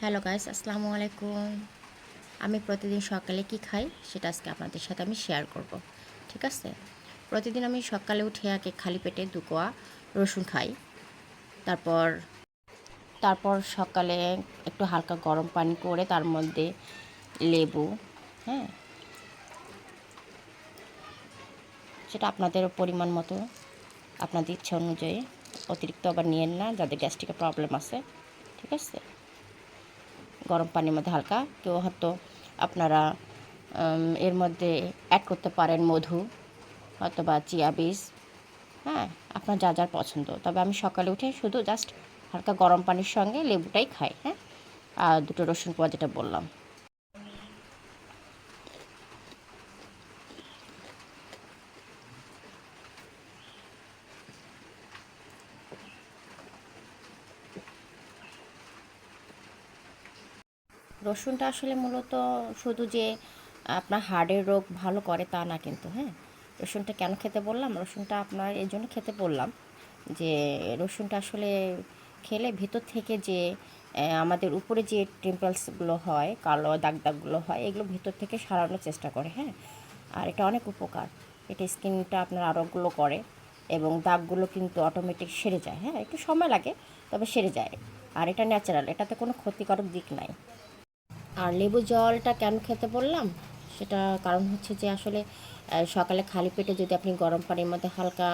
Hello guys, আসসালামু আলাইকুম। আমি প্রতিদিন সকালে কি খাই সেটা আজকে আপনাদের সাথে আমি শেয়ার করব। ঠিক আছে? প্রতিদিন আমি সকালে উঠে আগে খালি পেটে 2 কোয়া রসুন খাই। তারপর তারপর সকালে একটু হালকা গরম পানি করে তার মধ্যে লেবু, হ্যাঁ? সেটা আপনাদের পরিমাণ মতো, আপনাদের ইচ্ছা অনুযায়ী। অতিরিক্ত আবার নিয়েন না যাদের গ্যাস্ট্রিকের প্রবলেম আছে। ঠিক আছে? গরম পানির মধ্যে হালকা কেউ হয়তো আপনারা এর মধ্যে অ্যাড করতে পারেন মধু অথবা চিয়া বীজ, হ্যাঁ, আপনার যা যার পছন্দ। তবে আমি সকালে উঠে শুধু জাস্ট হালকা গরম পানির সঙ্গে লেবুটাই খাই, হ্যাঁ, আর দুটো রসুন কোয়া যেটা বললাম। রসুনটা আসলে মূলত শুধু যে আপনার হার্টের রোগ ভালো করে তা না কিন্তু, হ্যাঁ। রসুনটা কেন খেতে বললাম, রসুনটা আপনার এই জন্য খেতে বললাম যে রসুনটা আসলে খেলে ভিতর থেকে যে আমাদের উপরে যে টিম্পলসগুলো হয়, কালো দাগ দাগগুলো হয়, এগুলো ভিতর থেকে সারানোর চেষ্টা করে, হ্যাঁ। আর এটা অনেক উপকার। এটা স্কিনটা আপনার আরও গ্লো করে এবং দাগগুলো কিন্তু অটোমেটিক সেরে যায়, হ্যাঁ, একটু সময় লাগে তবে সেরে যায়। আর এটা ন্যাচারাল, এটাতে কোনো ক্ষতিকারক দিক নাই। আর লেবু জলটা কেন খেতে বললাম, সেটা কারণ হচ্ছে যে আসলে সকালে খালি পেটে যদি আপনি গরম পানির মধ্যে হালকা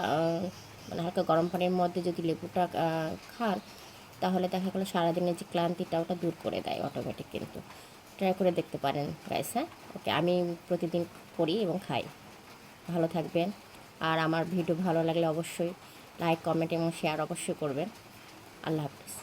মানে হালকা গরম পানির মধ্যে যদি লেবুটা খান, তাহলে দেখা গেলো সারাদিনের যে ক্লান্তিটা ওটা দূর করে দেয় অটোমেটিক। কিন্তু ট্রাই করে দেখতে পারেন গাইস, হ্যাঁ। ওকে, আমি প্রতিদিন করি এবং খাই। ভালো থাকবেন। আর আমার ভিডিও ভালো লাগলে অবশ্যই লাইক, কমেন্ট এবং শেয়ার অবশ্যই করবেন। আল্লাহ হাফিজ।